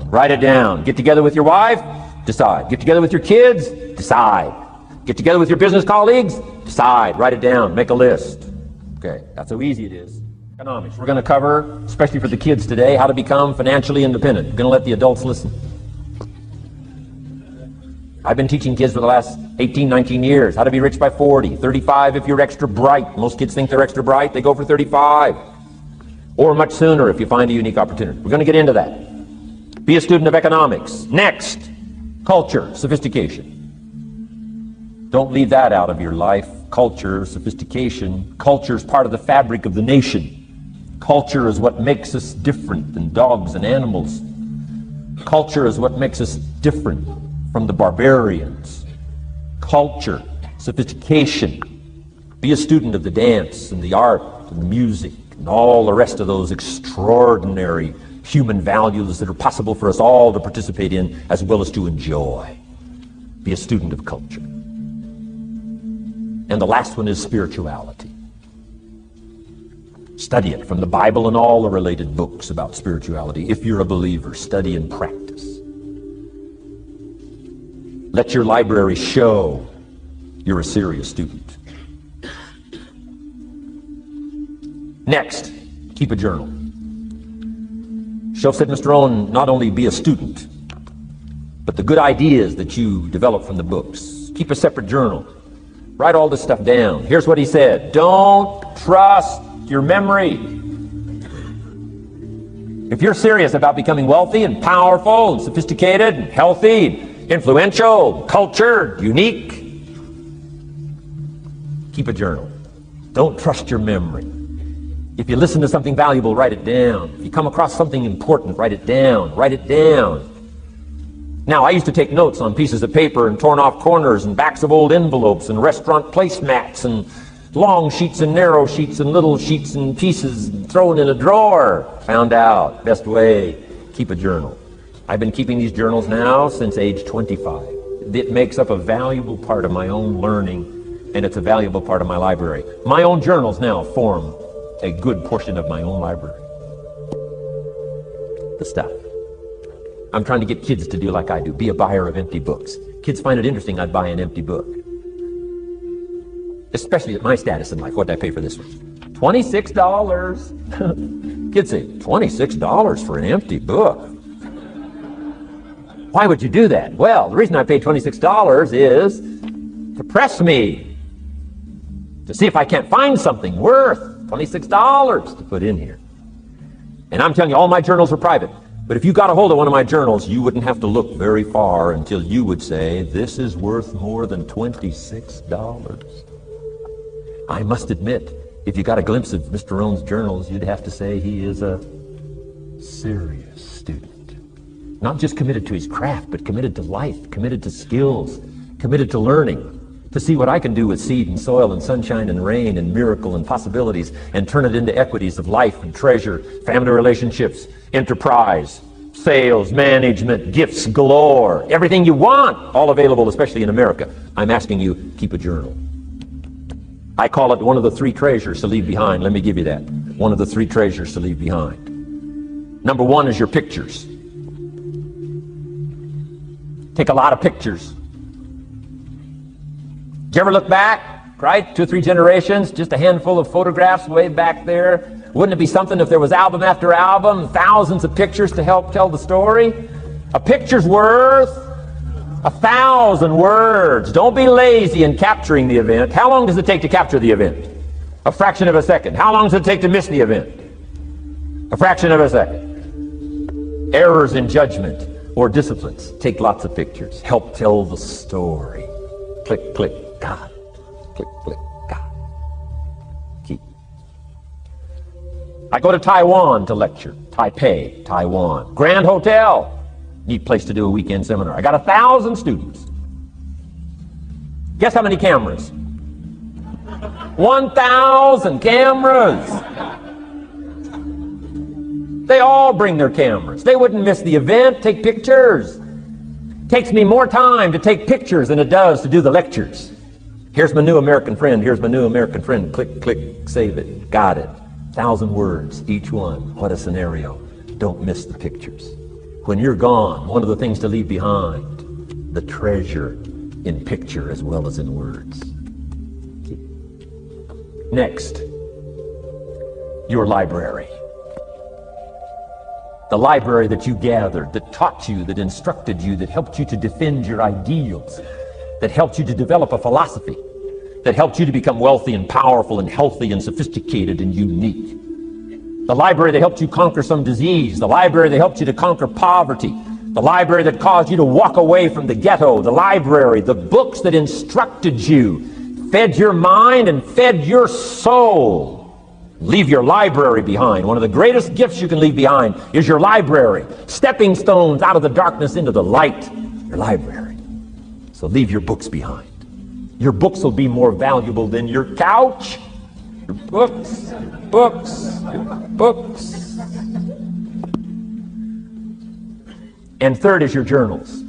write it down. Get together with your wife, decide. Get together with your kids, decide. Get together with your business colleagues, decide. Write it down, make a list. Okay, that's how easy it is. Economics. We're going to cover, especially for the kids today, how to become financially independent. We're going to let the adults listen. I've been teaching kids for the last 18, 19 years how to be rich by 40, 35 if you're extra bright. Most kids think they're extra bright. They go for 35. Or much sooner if you find a unique opportunity. We're going to get into that. Be a student of economics. Next, culture, sophistication. Don't leave that out of your life. Culture, sophistication. Culture is part of the fabric of the nation. Culture is what makes us different than dogs and animals. Culture is what makes us different from the barbarians. Culture, sophistication. Be a student of the dance and the art and the music and all the rest of those extraordinary human values that are possible for us all to participate in as well as to enjoy. Be a student of culture. And the last one is spirituality. Study it from the Bible and all the related books about spirituality. If you're a believer, study and practice. Let your library show you're a serious student. Next, keep a journal. Shelf said, Mr. Rohn, not only be a student, but the good ideas that you develop from the books. Keep a separate journal. Write all this stuff down. Here's what he said. Don't trust your memory. If you're serious about becoming wealthy and powerful and sophisticated and healthy, influential, cultured, unique, keep a journal. Don't trust your memory. If you listen to something valuable, write it down. If you come across something important, write it down. Write it down. Now, I used to take notes on pieces of paper and torn off corners and backs of old envelopes and restaurant placemats and long sheets and narrow sheets and little sheets and pieces thrown in a drawer. Found out, best way, keep a journal. I've been keeping these journals now since age 25. It makes up a valuable part of my own learning, and it's a valuable part of my library. My own journals now form a good portion of my own library. The stuff. I'm trying to get kids to do like I do, be a buyer of empty books. Kids find it interesting I'd buy an empty book. Especially at my status in life. What did I pay for this one? $26. Kids say, $26 for an empty book? Why would you do that? Well, the reason I paid $26 is to press me, to see if I can't find something worth $26 to put in here. And I'm telling you, all my journals are private. But if you got a hold of one of my journals, you wouldn't have to look very far until you would say, this is worth more than $26. I must admit, if you got a glimpse of Mr. Rohn's journals, you'd have to say he is a serious student. Not just committed to his craft, but committed to life, committed to skills, committed to learning, to see what I can do with seed and soil and sunshine and rain and miracle and possibilities and turn it into equities of life and treasure, family relationships, enterprise, sales, management, gifts galore, everything you want, all available, especially in America. I'm asking you, keep a journal. I call it one of the three treasures to leave behind. Let me give you that. One of the three treasures to leave behind. Number one is your pictures. Take a lot of pictures. Did you ever look back, right? 2 or 3 generations, just a handful of photographs way back there. Wouldn't it be something if there was album after album, thousands of pictures to help tell the story? A picture's worth 1,000 words. Don't be lazy in capturing the event. How long does it take to capture the event? A fraction of a second. How long does it take to miss the event? A fraction of a second. Errors in judgment or disciplines. Take lots of pictures. Help tell the story. Click, click, got it. Click, click, got it. Keep. I go to Taiwan to lecture. Taipei, Taiwan. Grand Hotel. Neat place to do a weekend seminar. I got 1,000 students. Guess how many cameras? 1,000 cameras. They all bring their cameras. They wouldn't miss the event, take pictures. Takes me more time to take pictures than it does to do the lectures. Here's my new American friend. Here's my new American friend. Click, click, save it. Got it. 1,000 words, each one. What a scenario. Don't miss the pictures. When you're gone, one of the things to leave behind, the treasure in picture as well as in words. Next, your library. The library that you gathered, that taught you, that instructed you, that helped you to defend your ideals, that helped you to develop a philosophy, that helped you to become wealthy and powerful and healthy and sophisticated and unique. The library that helped you conquer some disease, the library that helped you to conquer poverty, the library that caused you to walk away from the ghetto, the library, the books that instructed you, fed your mind and fed your soul. Leave your library behind. One of the greatest gifts you can leave behind is your library. Stepping stones out of the darkness into the light. Your library. So leave your books behind. Your books will be more valuable than your couch. Your books, books, books. And third is your journals.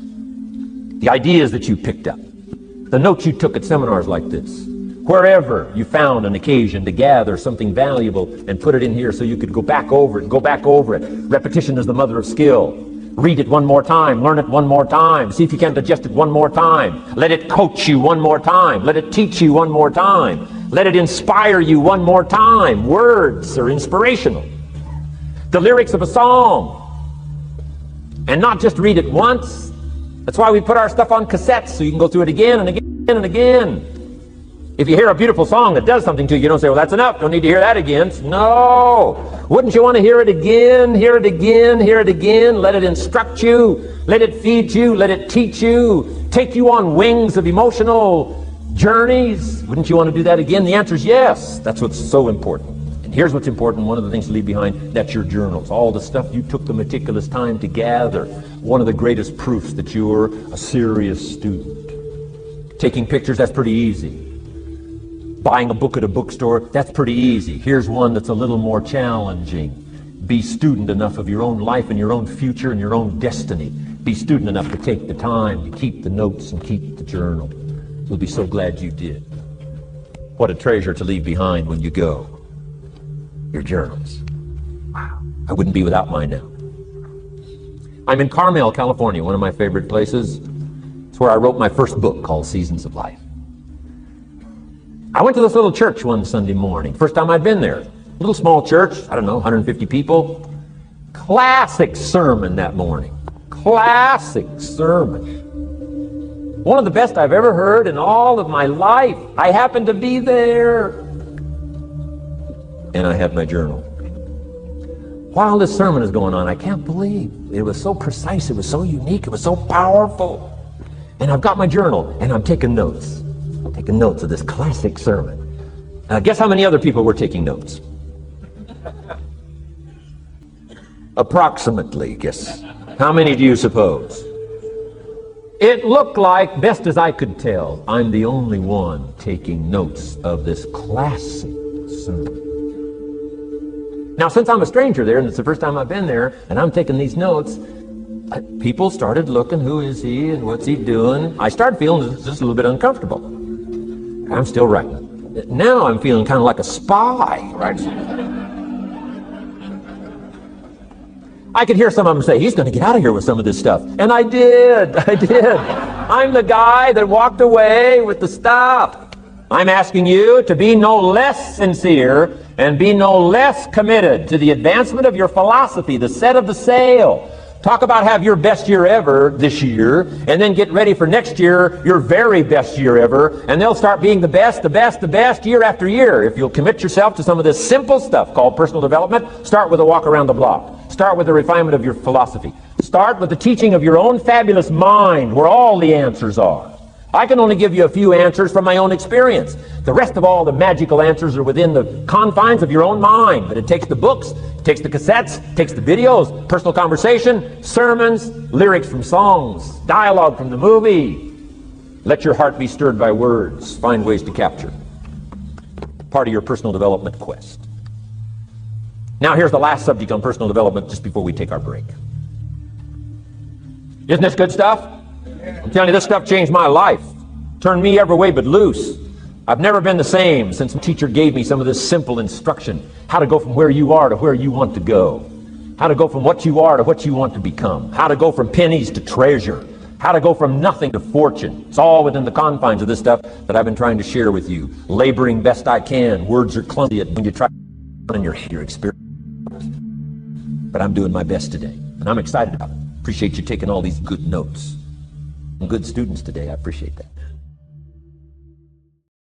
The ideas that you picked up. The notes you took at seminars like this. Wherever you found an occasion to gather something valuable and put it in here so you could go back over it and go back over it. Repetition is the mother of skill. Read it one more time. Learn it one more time. See if you can digest it one more time. Let it coach you one more time. Let it teach you one more time. Let it inspire you one more time. Words are inspirational. The lyrics of a song. And not just read it once. That's why we put our stuff on cassettes so you can go through it again and again and again. If you hear a beautiful song that does something to you, you don't say, well, that's enough. Don't need to hear that again. No. Wouldn't you want to hear it again, hear it again, hear it again? Let it instruct you. Let it feed you. Let it teach you. Take you on wings of emotional journeys. Wouldn't you want to do that again? The answer is yes. That's what's so important. And here's what's important. One of the things to leave behind, that's your journals. All the stuff you took the meticulous time to gather. One of the greatest proofs that you're a serious student. Taking pictures, that's pretty easy. Buying a book at a bookstore, that's pretty easy. Here's one that's a little more challenging. Be student enough of your own life and your own future and your own destiny. Be student enough to take the time to keep the notes and keep the journal. You'll be so glad you did. What a treasure to leave behind when you go. Your journals. Wow. I wouldn't be without mine now. I'm in Carmel, California, one of my favorite places. It's where I wrote my first book called Seasons of Life. I went to this little church one Sunday morning. First time I'd been there. Little small church, I don't know, 150 people. Classic sermon that morning. Classic sermon. One of the best I've ever heard in all of my life. I happened to be there. And I had my journal. While this sermon is going on, I can't believe it was so precise, it was so unique, it was so powerful. And I've got my journal, and I'm taking notes. Taking notes of this classic sermon. Guess how many other people were taking notes? Approximately, guess. How many do you suppose? It looked like, best as I could tell, I'm the only one taking notes of this classic sermon. Now, since I'm a stranger there, and it's the first time I've been there, and I'm taking these notes, people started looking, who is he and what's he doing? I started feeling just a little bit uncomfortable. I'm still writing. Now I'm feeling kind of like a spy, right? I could hear some of them say, he's going to get out of here with some of this stuff. And I did. I'm the guy that walked away with the stuff. I'm asking you to be no less sincere and be no less committed to the advancement of your philosophy, the set of the sail. Talk about have your best year ever this year, and then get ready for next year, your very best year ever, and they'll start being the best year after year. If you'll commit yourself to some of this simple stuff called personal development, start with a walk around the block. Start with the refinement of your philosophy. Start with the teaching of your own fabulous mind, where all the answers are. I can only give you a few answers from my own experience. The rest of all the magical answers are within the confines of your own mind. But it takes the books, it takes the cassettes, it takes the videos, personal conversation, sermons, lyrics from songs, dialogue from the movie. Let your heart be stirred by words. Find ways to capture. Part of your personal development quest. Now here's the last subject on personal development just before we take our break. Isn't this good stuff? I'm telling you, this stuff changed my life. Turned me every way but loose. I've never been the same since the teacher gave me some of this simple instruction. How to go from where you are to where you want to go. How to go from what you are to what you want to become. How to go from pennies to treasure. How to go from nothing to fortune. It's all within the confines of this stuff that I've been trying to share with you. Laboring best I can. Words are clumsy when you try in your experience. But I'm doing my best today. And I'm excited about it. Appreciate you taking all these good notes. Good students today. I appreciate that.